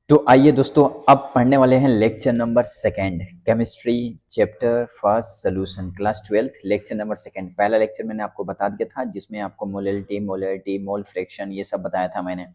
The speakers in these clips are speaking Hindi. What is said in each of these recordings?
तो आइए दोस्तों, अब पढ़ने वाले हैं lecture number second, chemistry chapter first solution, class 12 lecture number second. पहला लेक्चर मैंने आपको बता दिया था जिसमें आपको मोलैलिटी मोल फ्रैक्शन ये सब बताया था मैंने।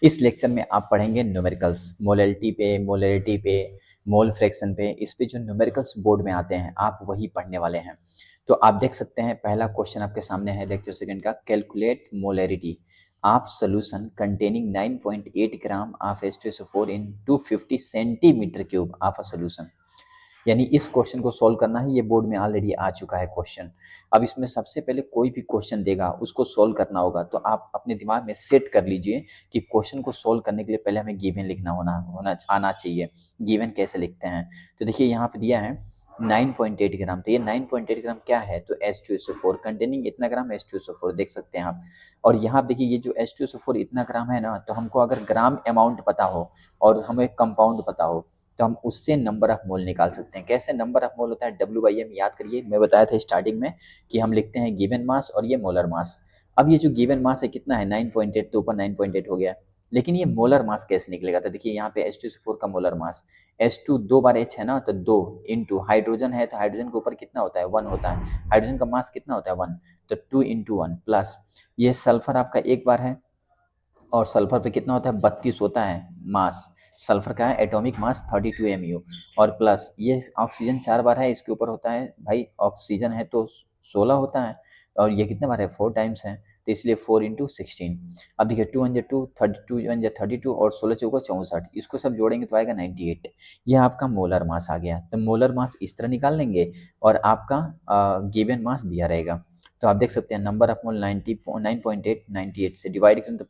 इस लेक्चर में आप पढ़ेंगे न्यूमेरिकल्स, मोलैलिटी पे, मोल फ्रैक्शन पे। इस पे जो न्यूमेरिकल्स बोर्ड में आते हैं आप वही पढ़ने वाले हैं। तो आप देख सकते हैं पहला क्वेश्चन आपके सामने है लेक्चर सेकेंड का, calculate molarity of solution containing 9.8 gram of H2SO4 in 250 centimetre cube of a solution. यानी इस क्वेश्चन को सॉल्व करना है, ये बोर्ड में ऑलरेडी आ चुका है क्वेश्चन। अब इसमें सबसे पहले कोई भी क्वेश्चन देगा उसको सॉल्व करना होगा, तो आप अपने दिमाग में सेट कर लीजिए कि क्वेश्चन को सॉल्व करने के लिए पहले हमें गिवन लिखना होना आना चाहिए। गिवन कैसे लिखते हैं, तो देखिए यहाँ पे दिया है 9.8 ग्राम। तो ये 9.8 ग्राम क्या है, तो H2SO4 कंटेनिंग इतना ग्राम H2SO4 देख सकते हैं आप। और यहाँ देखिए ये जो H2SO4 इतना ग्राम है ना, तो हमको अगर ग्राम अमाउंट पता हो और हमें कंपाउंड पता हो तो हम उससे नंबर ऑफ मोल निकाल सकते हैं। कैसे नंबर ऑफ मोल होता है, W/M याद करिए, मैं बताया था स्टार्टिंग में कि हम लिखते हैं गिवन मास और ये मोलर मास। अब ये जो गिवन मास है कितना है 9.8, तो ऊपर 9.8 हो गया, लेकिन ये मोलर मास कैसे निकलेगा, तो देखिए यहाँ पे H2SO4 का मोलर मास, H2 दो बार H है ना, तो 2 इंटू हाइड्रोजन है तो हाइड्रोजन के ऊपर कितना होता है 1 होता है, हाइड्रोजन का मास कितना होता है 1, तो 2 इंटू 1 प्लस ये सल्फर आपका एक बार है और सल्फर पे कितना होता है 32 होता है मास, सल्फर का है एटॉमिक मास 32 mu, और प्लस ये ऑक्सीजन 4 बार है, इसके ऊपर होता है भाई ऑक्सीजन है तो 16 होता है, और ये कितने बार है 4 टाइम्स है, तो इसलिए 4 इंटू 16। अब देखिए 2 वन 2 32 वन 32 और 16 चौको 64, इसको सब जोड़ेंगे तो आएगा 98। ये आपका मोलर मास आ गया। तो मोलर मास इस तरह निकाल लेंगे और आपका गिवन मास दिया रहेगा। तो आप देख सकते हैं नंबर ऑफ मोल 9.8 98 से डिवाइड करें तो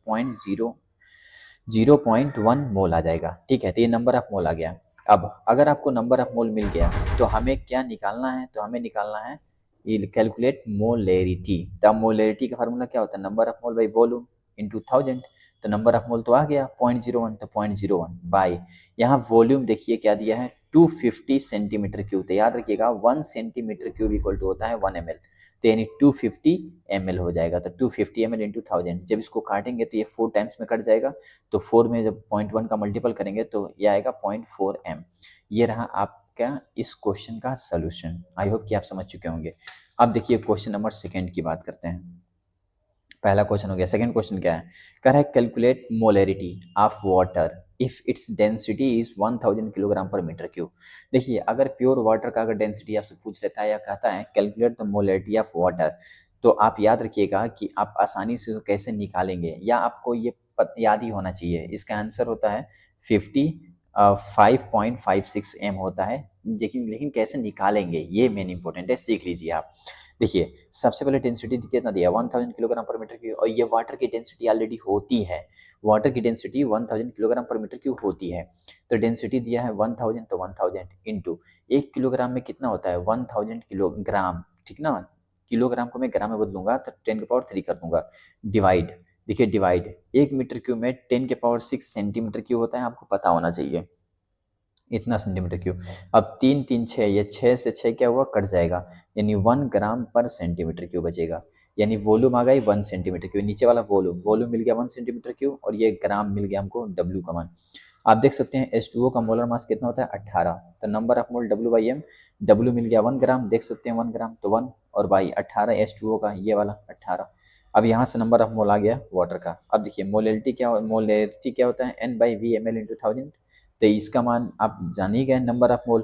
0.1 मोल आ जाएगा। ठीक है, तो ये नंबर ऑफ मोल आ गया। अब अगर आपको नंबर ऑफ मोल मिल गया तो हमें क्या निकालना है, तो हमें निकालना है कैलकुलेट मोलेरिटी। तो मोलेरिटी का फार्मूला क्या होता है, number of mole by volume into 1000। तो नंबर ऑफ मोल तो आ गया 0.01, तो 0.01 बाई, यहाँ वॉल्यूम देखिए क्या दिया है 250 सेंटीमीटर क्यूब। तो याद रखिएगा 1 सेंटीमीटर क्यूब इक्वल टू होता है 1 ml, तो यानी 250 ml हो जाएगा। तो 250 ml इंटू 1000, जब इसको काटेंगे तो ये 4 टाइम्स में कट जाएगा, तो 4 में जब 0.1 का मल्टीपल करेंगे तो ये आएगा 0.4 m। ये रहा आपका इस क्वेश्चन का सोल्यूशन। आई होप कि आप समझ चुके होंगे। अब देखिए क्वेश्चन नंबर सेकेंड की बात करते हैं। पहला क्वेश्चन हो गया, सेकंड क्वेश्चन क्या है, कह रहा है calculate molarity of water if its density is 1000 kilogram पर मीटर क्यूब। देखिए अगर प्योर वाटर का अगर डेंसिटी आपसे पूछ लेता है या कहता है calculate the molarity of water, तो आप याद रखिएगा कि आप आसानी से कैसे निकालेंगे, या आपको ये याद ही होना चाहिए। इसका आंसर होता है 5.56 m होता है, लेकिन लेकिन कैसे निकालेंगे ये मेन इंपॉर्टेंट है, सीख लीजिए आप। देखिए सबसे पहले डेंसिटी कितना दिया 1000 किलोग्राम पर मीटर क्यूब, और ये वाटर की डेंसिटी ऑलरेडी होती है, वाटर की डेंसिटी 1000 किलोग्राम पर मीटर क्यूब होती है। तो डेंसिटी दिया है 1000, तो 1000 इंटू 1 किलोग्राम में कितना होता है 1000 किलोग्राम, ठीक ना, किलोग्राम को मैं ग्राम में बदलूंगा तो 10 की पावर 3 कर दूंगा, डिवाइड, देखिए डिवाइड 1 मीटर क्यूब में 10 की पावर 6 सेंटीमीटर क्यूब होता है, आपको पता होना चाहिए इतना सेंटीमीटर क्यूब। अब 3 3 6, ये 6 से 6 क्या हुआ कट जाएगा, यानी 1 ग्राम पर सेंटीमीटर क्यूब बचेगा। यानी वॉल्यूम आ गई 1 सेंटीमीटर क्यूब, नीचे वाला वॉल्यूम मिल गया 1 सेंटीमीटर क्यूब, और ये ग्राम मिल गया हमको W का मान। आप देख सकते हैं H2O का मोलर मास कितना होता है 18, तो number of mole W/M, W मिल गया 1 ग्राम, देख सकते हैं 1 ग्राम तो 1, और बाई 18 H2O का ये वाला 18। अब यहाँ से नंबर ऑफ मोल आ गया वाटर का। अब देखिए मोलैरिटी क्या होता है N/V/ml इंटू 1000। तो इसका मान आप जान ही गए, number of mole,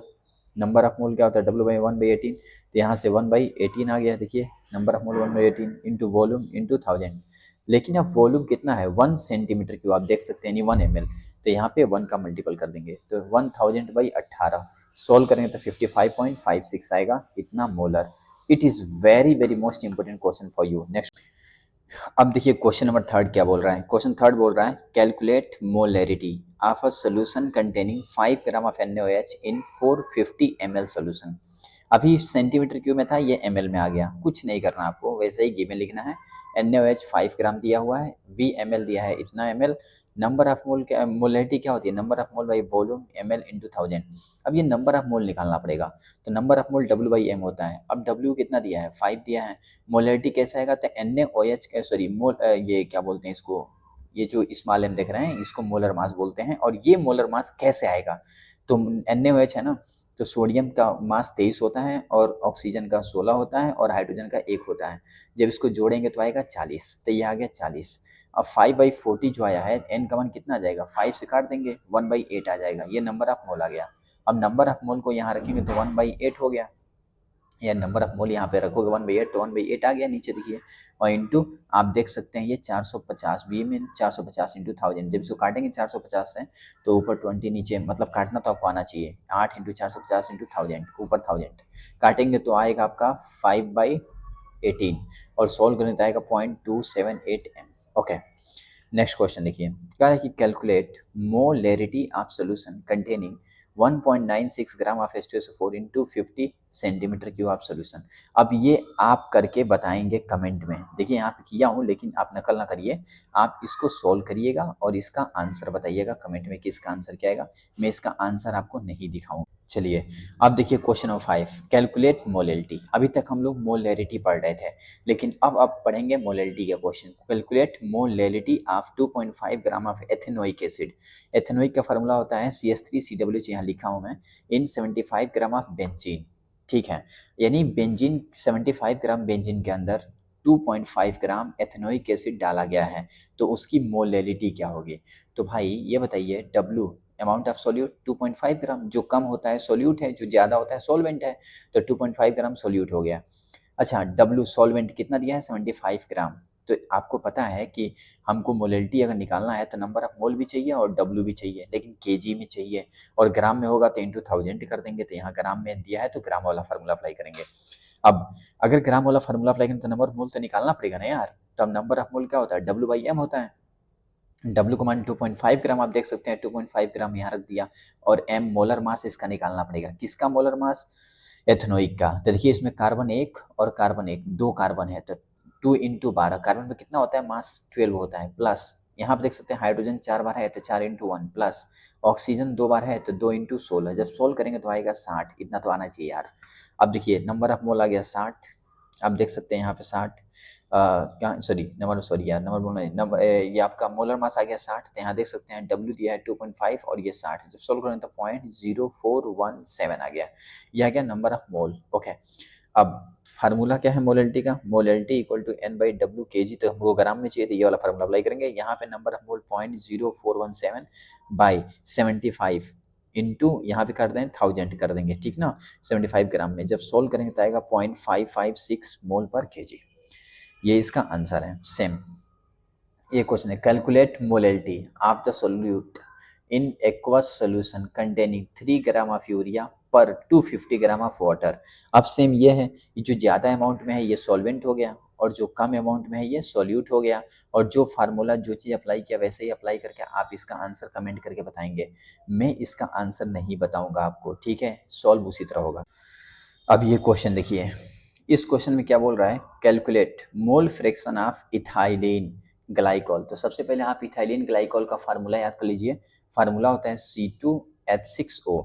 number of mole क्या होता है W/1/18, तो यहाँ से 1/18 आ गया। देखिए number of mole 1/18 into volume into 1000, लेकिन अब वॉल्यूम कितना है 1 सेंटीमीटर क्यूब, आप देख सकते हैं 1 ml, तो यहाँ पे 1 का मल्टीपल कर देंगे तो 1000/18 सोल्व करेंगे तो 55.56 आएगा, इतना molar. It is very very most important question for you. Next, अब देखिए क्वेश्चन नंबर थर्ड क्या बोल रहा है, क्वेश्चन थर्ड बोल रहा है calculate molarity of a solution containing 5 gram of NaOH in 450 ml solution. अभी सेंटीमीटर क्यूब में था, ये ml में आ गया, कुछ नहीं करना आपको, वैसे ही गिवन लिखना है। NaOH 5 ग्राम दिया हुआ है, VML दिया है इतना ml, नंबर ऑफ मोल क्या, मोलैरिटी क्या होती है number of mole by volume ml into 1000। अब ये नंबर ऑफ मोल निकालना पड़ेगा, तो नंबर ऑफ मोल W/M होता है। अब W कितना दिया है 5 दिया है, मोलैरिटी कैसा आएगा, तो NaOH सॉरी मोल ये क्या बोलते हैं इसको, ये जो स्मॉल m देख रहे हैं इसको मोलर मास बोलते हैं। और ये मोलर मास कैसे आएगा, तो NaOH है ना, तो सोडियम का मास 23 होता है और ऑक्सीजन का 16 होता है और हाइड्रोजन का 1 होता है। जब इसको जोड़ेंगे तो आएगा 40, तो ये आ गया 40। अब 5/40 जो आया है, n का मान कितना आ जाएगा, 5 से काट देंगे 1/8 आ जाएगा, ये नंबर ऑफ मोल आ गया। अब नंबर ऑफ मोल को यहाँ रखेंगे तो 1/8 हो गया, या नंबर ऑफ मोल यहाँ पे रखोगे 1/8 तो 1/8 आ गया नीचे देखिए, और इंटू आप देख सकते हैं ये 450 बी में 450 इंटू 1000, जब इसको काटेंगे 450 से तो ऊपर 20 नीचे, मतलब काटना तो आपको आना चाहिए, 8 इंटू 450 इंटू 1000 ऊपर 1000 काटेंगे तो आएगा आपका 5/18 और सोल्व करने तो आएगा 0.278 m। ओके, नेक्स्ट क्वेश्चन देखिए, क्या है कि calculate molarity of solution containing 1.96 gram of H2SO4 into 50 centimetre cube of solution. अब ये आप करके बताएंगे कमेंट में, देखिए यहाँ पे किया हूँ लेकिन आप नकल ना करिए, आप इसको सॉल्व करिएगा और इसका आंसर बताइएगा कमेंट में कि इसका आंसर क्या आएगा। मैं इसका आंसर आपको नहीं दिखाऊंगा। चलिए अब देखिए क्वेश्चन नंबर 5, कैलकुलेट मोलेरिटी। अभी तक हम लोग मोलेरिटी पढ़ रहे थे, लेकिन अब आप पढ़ेंगे मोलेरिटी का question. Calculate molarity of 2.5 gram of ethanoic acid. Ethanoic का फार्मूला होता है CH3CH, यहाँ लिखा हूँ मैं, इन 75 ग्राम ऑफ बेंजीन। ठीक है, यानी बेंजीन 75 ग्राम बेंजीन के अंदर 2.5 ग्राम एथेनोइक एसिड डाला गया है, तो उसकी मोलेरिटी क्या होगी। तो भाई ये बताइए, W अमाउंट ऑफ सोल्यूट 2.5 ग्राम, जो कम होता है सोल्यूट है, जो ज़्यादा होता है सोलवेंट है, तो 2.5 ग्राम सोल्यूट हो गया। अच्छा, W सॉल्वेंट कितना दिया है 75 ग्राम, तो आपको पता है कि हमको मोलेरिटी अगर निकालना है तो नंबर ऑफ मोल भी चाहिए और W भी चाहिए, लेकिन केजी में चाहिए, और ग्राम में होगा तो इंटू 1000 कर देंगे, तो यहाँ ग्राम में दिया है तो ग्राम वाला फार्मूला अप्लाई करेंगे। अब अगर ग्राम वाला फार्मूला अप्लाई करें तो नंबर ऑफ मोल तो निकालना पड़ेगा ना यार, तो अब नंबर ऑफ मोल क्या होता है, W/m होता है। W को मान 2.5 ग्राम, आप देख सकते हैं 2.5 ग्राम यहाँ रख दिया, और m मोलर मास इसका निकालना पड़ेगा, किसका मोलर मास, एथनोइक का। तो देखिए इसमें कार्बन 1 और कार्बन 1, 2 कार्बन है, तो 2 इंटू 12, कार्बन पे कितना होता है मास 12 होता है, प्लस यहाँ पे देख सकते हैं हाइड्रोजन 4 बार है तो 4 इंटू 1, प्लस ऑक्सीजन 2 बार है तो 2 इंटू 16, जब सोल्व करेंगे तो आएगा 60, इतना तो आना चाहिए यार। अब देखिए नंबर ऑफ मोल आ गया 60, आप देख सकते हैं यहाँ पे 60, क्या सॉरी नंबर, सॉरी यार नंबर बोलना है, नंबर ये आपका मोलर मास आ गया 60, तो यहाँ देख सकते हैं W दिया है 2.5 और ये 60, जब सोल्व करें तो 0.0417 आ गया, यह आ गया नंबर ऑफ मोल। ओके, अब फार्मूला क्या है मोलेरिटी का, मोलेरिटी इक्वल टू N/W kg, तो हमको ग्राम में चाहिए, तो ये वाला फार्मूला अप्लाई करेंगे। यहाँ पे number of mole 0.0417 by 75 into यहाँ पे कर दें 1000 कर देंगे, ठीक ना, 75 ग्राम में, जब सोल्व करेंगे तो आएगा 0.556 मोल पर केजी, ये इसका आंसर है। सेम ये क्वेश्चन है, calculate molarity of the solute in aqueous solution containing 3 gram of urea per 250 gram of water. अब सेम ये है, जो ज़्यादा अमाउंट में है ये सॉल्वेंट हो गया, और जो कम अमाउंट में है ये सॉल्यूट हो गया, और जो फार्मूला जो चीज़ अप्लाई किया वैसे ही अप्लाई करके आप इसका आंसर कमेंट करके बताएंगे, मैं इसका आंसर नहीं बताऊंगा आपको, ठीक है, सॉल्व उसी तरह होगा। अब ये क्वेश्चन देखिए, इस क्वेश्चन में क्या बोल रहा है, calculate mole fraction of ethylene glycol. तो सबसे पहले आप इथाइलिन ग्लाइकॉल का फार्मूला याद कर लीजिए, फार्मूला होता है C2H6O,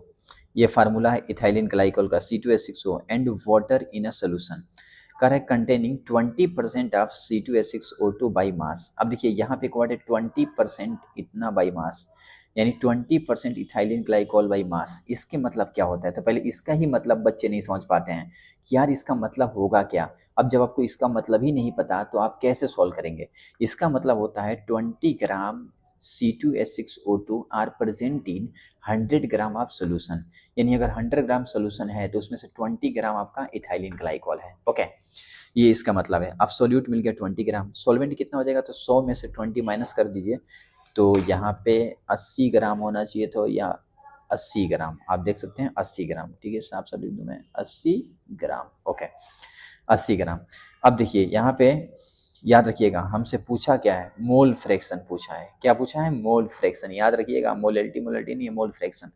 ये फार्मूला है इथाइलिन ग्लाइकॉल का C2H6O and water in a solution, कर है containing 20% of C2H6O2 by mass. अब देखिए यहाँ पे एक वर्ड है 20% इतना बाई मास, यानी 20% इथाइलिन ग्लाइकॉल बाई मास, इसके मतलब क्या होता है, तो पहले इसका ही मतलब बच्चे नहीं समझ पाते हैं कि यार इसका मतलब होगा क्या। अब जब आपको इसका मतलब ही नहीं पता तो आप कैसे सॉल्व करेंगे। इसका मतलब होता है 20 gram C2H6O2 are present in 100 gram of solution, यानी अगर 100 ग्राम सोल्यूशन है तो उसमें से 20 ग्राम आपका इथाइलिन ग्लाइकॉल है। ओके, ये इसका मतलब है। अब सोल्यूट मिल गया 20 ग्राम, सॉल्वेंट कितना हो जाएगा, तो 100 में से 20 माइनस कर दीजिए, तो यहाँ पे 80 ग्राम होना चाहिए, तो या 80 ग्राम, आप देख सकते हैं 80 ग्राम, ठीक है, साफ साफ लिख दूँ मैं 80 ग्राम। ओके, 80 ग्राम। अब देखिए यहाँ पे याद रखिएगा हमसे पूछा क्या है, मोल फ्रैक्शन पूछा है, क्या पूछा है, मोल फ्रैक्शन, याद रखिएगा, मोलेरिटी मोलेरिटी नहीं है, मोल फ्रैक्शन।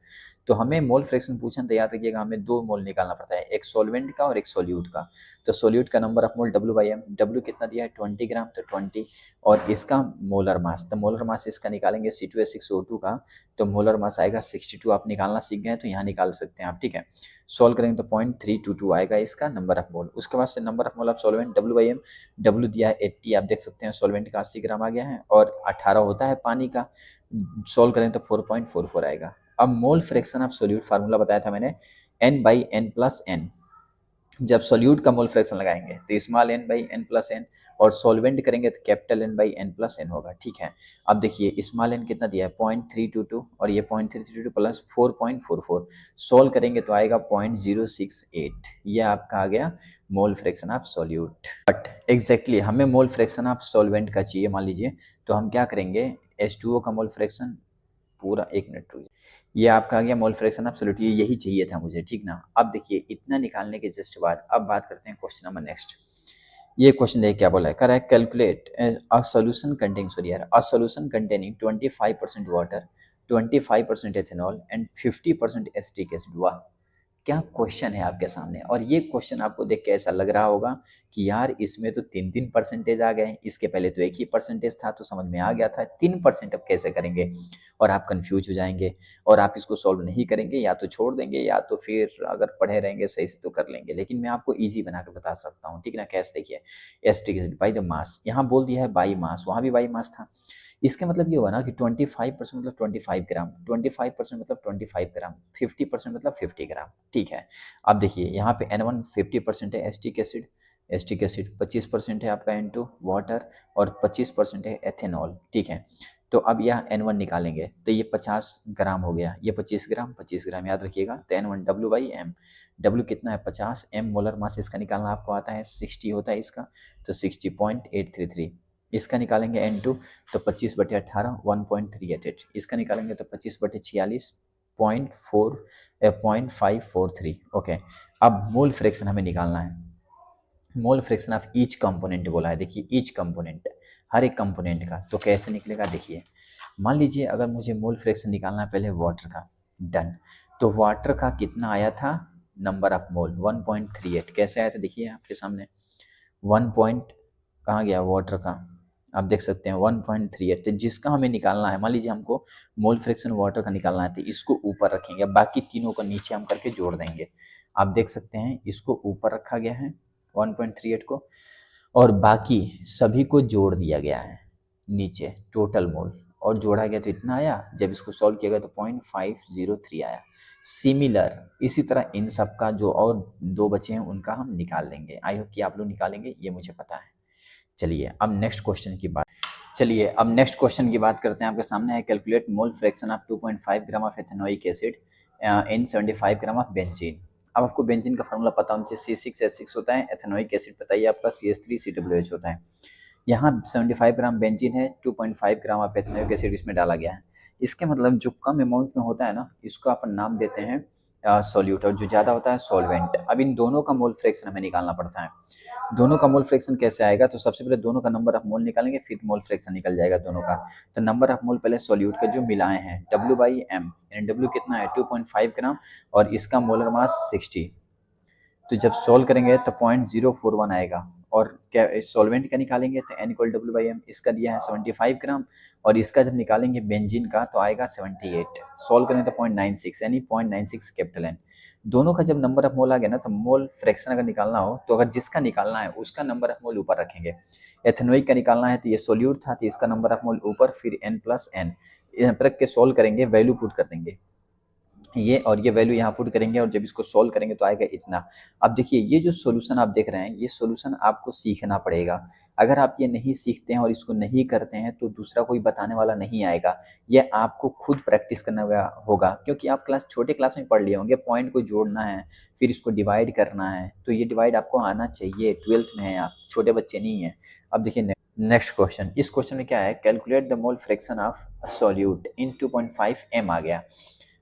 तो हमें मोल फ्रैक्शन पूछा तो याद रखिएगा हमें 2 मोल निकालना पड़ता है, एक सॉल्वेंट का और एक सोल्यूट का। तो सोल्यूट का number of mole W/m, W कितना दिया है 20 ग्राम, तो 20, और इसका मोलर मास, तो मोलर मास इसका निकालेंगे C2H6O2 का, तो मोलर मास आएगा 62, आप निकालना सीख गए तो यहाँ निकाल सकते हैं आप, ठीक है। सॉल्व करेंगे तो 0.322 आएगा इसका नंबर ऑफ मोल। उसके बाद से number of mole of solvent W/m, W दिया है 80 आप देख सकते हैं सॉल्वेंट का 80 ग्राम आ गया है और 18 होता है पानी का, सोल्व करें तो 4.44 आएगा। अब mole fraction of solute formula बताया था मैंने n/n+n। जब सोल्यूट का मोल फ्रैक्शन लगाएंगे तो small n by n plus n और सॉल्वेंट करेंगे तो capital N by n plus n होगा। ठीक है, अब देखिए स्मॉल n कितना दिया है 0.322 और ये 0.322 प्लस 4.44, सोल्व करेंगे तो आएगा 0.068। ये आपका आ गया mole fraction of solute. But exactly हमें मोल फ्रैक्शन ऑफ सॉल्वेंट का चाहिए मान लीजिए, तो हम क्या करेंगे H2O का मोल फ्रैक्शन पूरा, एक मिनट रुकिए, ये आपका आ गया मोल फ्रैक्शन ऑफ सोल्यूट, ये यही चाहिए था मुझे, ठीक ना। अब देखिए इतना निकालने के जस्ट बाद अब बात करते हैं क्वेश्चन नंबर नेक्स्ट। ये क्वेश्चन देखिए क्या बोला है, correct calculate a solution containing, sorry यार, a solution containing 25% water, 25% ethanol and 50% acetic acid. वाह, क्या क्वेश्चन है आपके सामने। और ये क्वेश्चन आपको देख के ऐसा लग रहा होगा कि यार इसमें तो 3-3% आ गए, इसके पहले तो 1 ही परसेंटेज था तो समझ में आ गया था, 3% अब कैसे करेंगे, और आप कंफ्यूज हो जाएंगे और आप इसको सॉल्व नहीं करेंगे, या तो छोड़ देंगे या तो फिर अगर पढ़े रहेंगे सही से तो कर लेंगे। लेकिन मैं आपको ईजी बना कर बता सकता हूँ, ठीक ना। कैसे, देखिए acetic acid by the mass, यहाँ बोल दिया है बाई मास, वहाँ भी बाई मास था। इसका मतलब ये होगा ना कि 25% मतलब 25 ग्राम, 25% मतलब 25 ग्राम, 50% मतलब 50 ग्राम। ठीक है, अब देखिए यहाँ पे N1 50% है एसिटिक एसिड, एसिटिक एसिड 25% है आपका N2 वाटर और 25% है एथेनॉल। ठीक है, तो अब यह N1 निकालेंगे तो ये 50 ग्राम हो गया, ये 25 ग्राम, 25 ग्राम याद रखिएगा। तो N1 W/M, W कितना है 50, M मोलर मास इसका निकालना आपको आता है 60 होता है इसका, तो 60.833। इसका निकालेंगे N2 तो 25/18 1.388, इसका निकालेंगे तो 25/46 0.543। ओके, अब मोल फ्रैक्शन हमें निकालना है, mole fraction of each component बोला है। देखिए ईच कंपोनेंट, हर एक कंपोनेंट का, तो कैसे निकलेगा देखिए। मान लीजिए अगर मुझे मोल फ्रैक्शन निकालना है पहले वाटर का, डन। तो वाटर का कितना आया था नंबर ऑफ मोल 1.38, कैसे आया था देखिए आपके सामने 1 पॉइंट, कहाँ गया वाटर का, आप देख सकते हैं 1.38। तो जिसका हमें निकालना है, मान लीजिए हमको मोल फ्रैक्शन वाटर का निकालना है तो इसको ऊपर रखेंगे, बाकी तीनों को नीचे हम करके जोड़ देंगे। आप देख सकते हैं इसको ऊपर रखा गया है 1.38 को, और बाकी सभी को जोड़ दिया गया है नीचे टोटल मोल, और जोड़ा गया तो इतना आया, जब इसको सॉल्व किया गया तो 0.503 आया। सिमिलर इसी तरह इन सब का जो और दो बचे हैं उनका हम निकाल लेंगे। आई होप कि आप लोग निकालेंगे, ये मुझे पता है। चलिए अब नेक्स्ट क्वेश्चन की बात, चलिए अब नेक्स्ट क्वेश्चन की बात करते हैं। आपके सामने है calculate mole fraction of 2.5 gram of ethanoic acid in 75 gram of benzene. अब आपको बेंजीन का फार्मूला पता होना चाहिए, C6H6 होता है, एथेनोइक एसिड बताइए आपका CH3COOH होता है। यहाँ 75 ग्राम बेंजीन है, 2.5 ग्राम ऑफ एथेनोइक एसिड इसमें डाला गया है। इसके मतलब जो कम अमाउंट में होता है ना, इसको अपन नाम देते हैं सॉल्यूट, और जो ज़्यादा होता है सॉल्वेंट। अब इन दोनों का मोल फ्रैक्शन हमें निकालना पड़ता है। दोनों का मोल फ्रैक्शन कैसे आएगा, तो सबसे पहले दोनों का नंबर ऑफ मोल निकालेंगे, फिर मोल फ्रैक्शन निकल जाएगा दोनों का। तो नंबर ऑफ मोल पहले सॉल्यूट का जो मिलाए हैं W/M, यानी W कितना है 2.5 ग्राम और इसका मोलर मास 60। तो जब सोल्व करेंगे तो 0.041 आएगा, और क्या सॉल्वेंट का निकालेंगे तो N इक्वल W/M, इसका दिया है 75 ग्राम और इसका जब निकालेंगे बेंजीन का तो आएगा 78, सोल्व करेंगे तो 0.96 यानी 0.96 कैपिटल N। दोनों का जब नंबर ऑफ मोल आ गया ना, तो मोल फ्रैक्शन अगर निकालना हो तो अगर जिसका निकालना है उसका नंबर ऑफ मोल ऊपर रखेंगे। एथेनोइक का निकालना है तो ये सोल्यूट था तो इसका नंबर ऑफ मोल ऊपर, फिर N+N यहाँ पर रख के सोल्व करेंगे, वैल्यू पुट कर देंगे ये, और ये वैल्यू यहाँ पुट करेंगे और जब इसको सोल्व करेंगे तो आएगा इतना। अब देखिए ये जो सॉल्यूशन आप देख रहे हैं, ये सॉल्यूशन आपको सीखना पड़ेगा। अगर आप ये नहीं सीखते हैं और इसको नहीं करते हैं तो दूसरा कोई बताने वाला नहीं आएगा, ये आपको खुद प्रैक्टिस करना होगा, क्योंकि आप छोटे क्लास में पढ़ लिए होंगे पॉइंट को जोड़ना है, फिर इसको डिवाइड करना है, तो ये डिवाइड आपको आना चाहिए, 12th में है आप, छोटे बच्चे नहीं हैं। अब देखिए नेक्स्ट क्वेश्चन, इस क्वेश्चन में क्या है, calculate the mole fraction of solute in 2.5 M आ गया।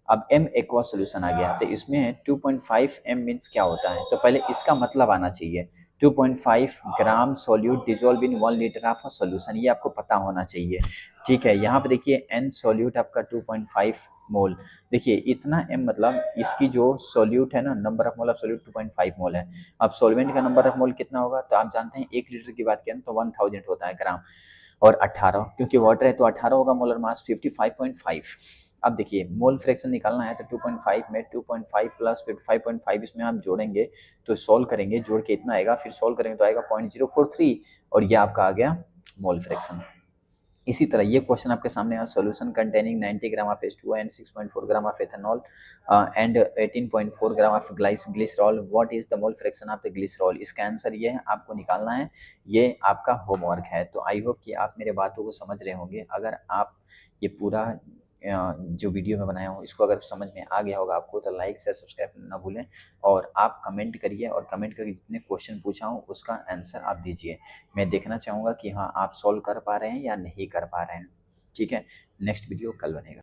अब M एक्वा सोल्यूशन आ गया, तो इसमें 2.5 M मीन्स क्या होता है, तो पहले इसका मतलब आना चाहिए। 2.5 gram solute dissolve in 1 litre of solution, ये आपको पता होना चाहिए। ठीक है, यहाँ पे देखिए N सोल्यूट आपका 2.5 मोल, देखिए इतना M मतलब इसकी जो सोल्यूट है ना, number of mole of solute 2.5 मोल है। अब सोल्वेंट का नंबर ऑफ मोल कितना होगा, तो आप जानते हैं 1 लीटर की बात करें तो 1000 होता है ग्राम, और 18 क्योंकि वाटर है तो 18 होगा, मोलर मास 55.5। अब देखिए मोल फ्रैक्शन निकालना है तो 2.5 में 2.5 प्लस फिर 5.5 इसमें आप जोड़ेंगे तो सॉल्व करेंगे, जोड़ के इतना आएगा, फिर सॉल्व करेंगे तो आएगा 0.043 और ये आपका आ गया मोल फ्रैक्शन। इसी तरह ये क्वेश्चन आपके सामने है, solution containing 90 gram of H2O and 6.4 gram of ethanol and 18.4 gram of glycerol, what is the mole fraction of the glycerol. इसका आंसर ये है, आपको निकालना है, ये आपका होमवर्क है। तो आई होप कि आप मेरे बातों को समझ रहे होंगे। अगर आप ये पूरा जो वीडियो मैं बनाया हूँ इसको अगर समझ में आ गया होगा आपको, तो लाइक शेयर सब्सक्राइब करना ना भूलें और आप कमेंट करिए, और कमेंट करके जितने क्वेश्चन पूछा हूँ उसका आंसर आप दीजिए। मैं देखना चाहूँगा कि हाँ आप सॉल्व कर पा रहे हैं या नहीं कर पा रहे हैं। ठीक है, नेक्स्ट वीडियो कल बनेगा।